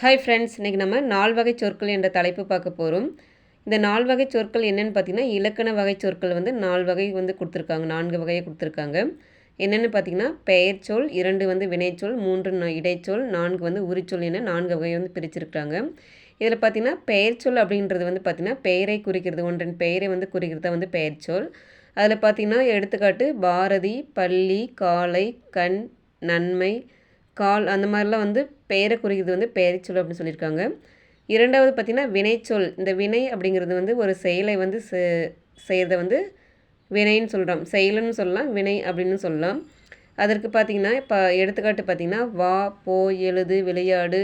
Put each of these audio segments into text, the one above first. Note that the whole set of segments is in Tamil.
ஹாய் ஃப்ரெண்ட்ஸ், இன்றைக்கி நம்ம 4 வகை சொற்கள் என்ற தலைப்பு பார்க்க போகிறோம். இந்த 4 வகை சொற்கள் என்னென்னு பார்த்தீங்கன்னா, இலக்கண வகை சொற்கள் வந்து 4 வகை வந்து கொடுத்துருக்காங்க. 4 வகையை கொடுத்துருக்காங்க. என்னென்னு பார்த்தீங்கன்னா, பெயர்ச்சொல், 2 வந்து வினைச்சொல், 3 இடைச்சொல், 4 வந்து உரிச்சொல் என 4 வகையை வந்து பிரிச்சிருக்காங்க. இதில் பார்த்தீங்கன்னா, பெயர்ச்சொல் அப்படின்றது வந்து பார்த்தீங்கன்னா, பெயரை குறிக்கிறது, ஒன்றின் பெயரை வந்து குறிக்கிறது தான் வந்து பெயர்ச்சொல். அதில் பார்த்தீங்கன்னா, எடுத்துக்காட்டு பாரதி, பள்ளி, காலை, கண், நன்மை, கால் அந்த மாதிரிலாம் வந்து பெயரை குறிக்கிறது வந்து பெயர்ச்சொல் அப்படின்னு சொல்லியிருக்காங்க. இரண்டாவது பார்த்திங்கன்னா வினைச்சொல். இந்த வினை அப்படிங்கிறது வந்து ஒரு செயலை வந்து செய்கிறத வந்து வினைன்னு சொல்கிறோம். செயலுன்னு சொல்லலாம், வினை அப்படின்னு சொல்லலாம். அதற்கு பார்த்திங்கன்னா இப்போ எடுத்துக்காட்டு பார்த்திங்கன்னா வா, போ, எழுது, விளையாடு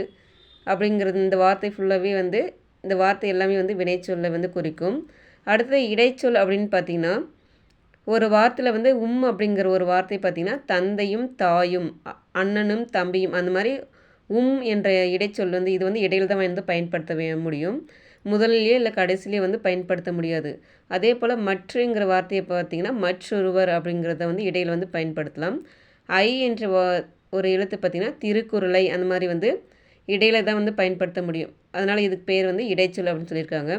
அப்படிங்கிறது இந்த வார்த்தை ஃபுல்லாகவே வந்து இந்த வார்த்தை எல்லாமே வந்து வினைச்சொல்லை வந்து குறிக்கும். அடுத்தது இடைச்சொல் அப்படின்னு பார்த்திங்கன்னா ஒரு வார்த்தையில் வந்து அப்படிங்கிற ஒரு வார்த்தை பார்த்திங்கன்னா தந்தையும் தாயும் அண்ணனும் தம்பியும் அந்த மாதிரி என்ற இடைச்சொல் வந்து இது வந்து இடையில தான் வந்து பயன்படுத்த முடியும். முதல்லையே இல்லை கடைசிலேயே வந்து பயன்படுத்த முடியாது. அதே போல் மற்றுங்கிற வார்த்தையை பார்த்திங்கன்னா மற்றொருவர் அப்படிங்கிறத வந்து இடையில் வந்து பயன்படுத்தலாம். ஐ என்ற ஒரு எழுத்து பார்த்திங்கன்னா திருக்குறளை அந்த மாதிரி வந்து இடையில தான் வந்து பயன்படுத்த முடியும். அதனால் இதுக்கு பேர் வந்து இடைச்சொல் அப்படின்னு சொல்லியிருக்காங்க.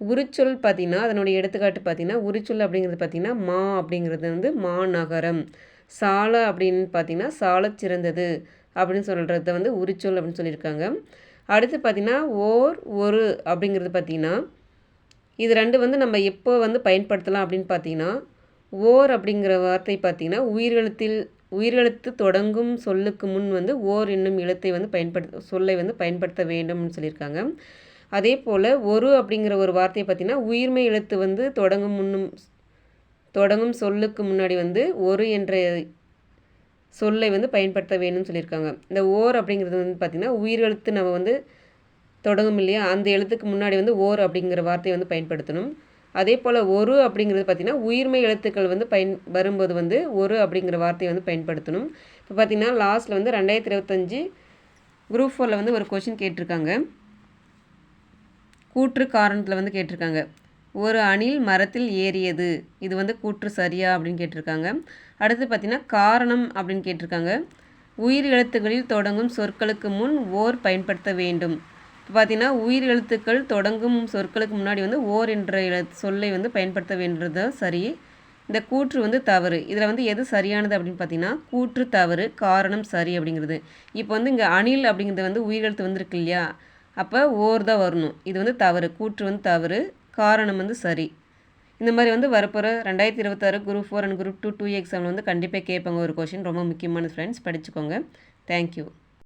உரிச்சொல் பார்த்திங்கன்னா அதனுடைய எடுத்துக்காட்டு பார்த்திங்கன்னா உரிச்சொல் அப்படிங்கிறது பார்த்திங்கன்னா மா அப்படிங்கிறது வந்து மாநகரம், சால அப்படின்னு பார்த்திங்கன்னா சாலச் சிறந்தது அப்படின்னு சொல்கிறத வந்து உரிச்சொல் அப்படின்னு சொல்லியிருக்காங்க. அடுத்து பார்த்திங்கன்னா ஒரு அப்படிங்கிறது பார்த்திங்கன்னா இது ரெண்டு வந்து நம்ம எப்போ வந்து பயன்படுத்தலாம் அப்படின்னு பார்த்திங்கன்னா அப்படிங்கிற வார்த்தை பார்த்திங்கன்னா உயிரெழுத்து தொடங்கும் சொல்லுக்கு முன் வந்து என்னும் எழுத்தை வந்து சொல்லை வந்து பயன்படுத்த வேண்டும்னு சொல்லியிருக்காங்க. அதே போல் அப்படிங்கிற ஒரு வார்த்தையை பார்த்திங்கன்னா உயிர்மை எழுத்து வந்து தொடங்கும் சொல்லுக்கு முன்னாடி வந்து என்ற சொல்லை வந்து பயன்படுத்த வேணும்னு சொல்லியிருக்காங்க. இந்த அப்படிங்கிறது வந்து பார்த்திங்கன்னா உயிரெழுத்து நம்ம வந்து தொடங்கும் இல்லையா, அந்த எழுத்துக்கு முன்னாடி வந்து அப்படிங்கிற வார்த்தையை வந்து பயன்படுத்தணும். அதே போல் அப்படிங்கிறது பார்த்திங்கன்னா உயிர்மை எழுத்துக்கள் வந்து வரும்போது வந்து அப்படிங்கிற வார்த்தையை வந்து பயன்படுத்தணும். இப்போ பார்த்திங்கன்னா லாஸ்ட்டில் வந்து 2025 குரூப் 4 வந்து ஒரு கொஷின் கேட்டிருக்காங்க. கூற்று காரணத்தில் வந்து கேட்டிருக்காங்க. ஒரு அணில் மரத்தில் ஏறியது, இது வந்து கூற்று சரியா அப்படின்னு கேட்டிருக்காங்க. அடுத்து பார்த்திங்கன்னா காரணம் அப்படின்னு கேட்டிருக்காங்க. உயிர் எழுத்துக்களில் தொடங்கும் சொற்களுக்கு முன் பயன்படுத்த வேண்டும். இப்போ பார்த்திங்கன்னா உயிர் எழுத்துக்கள் தொடங்கும் சொற்களுக்கு முன்னாடி வந்து என்ற சொல்லை வந்து பயன்படுத்த வேண்டியது சரி. இந்த கூற்று வந்து தவறு. இதில் வந்து எது சரியானது அப்படின்னு பார்த்தீங்கன்னா கூற்று தவறு, காரணம் சரி அப்படிங்கிறது. இப்போ வந்து இங்கே அணில் அப்படிங்கிறது வந்து உயிரெழுத்து வந்துருக்கு இல்லையா, அப்போ தான் வரணும். இது வந்து தவறு, கூற்று வந்து தவறு, காரணம் வந்து சரி. இந்த மாதிரி வந்து வரப்போகிற 2026 குரூப் 4 அண்ட் குரூப் 2 எக்ஸாமில் வந்து கண்டிப்பாக கேட்பாங்க ஒரு கொஷின். ரொம்ப முக்கியமான ஃப்ரெண்ட்ஸ், படிச்சுக்கோங்க. தேங்க்யூ.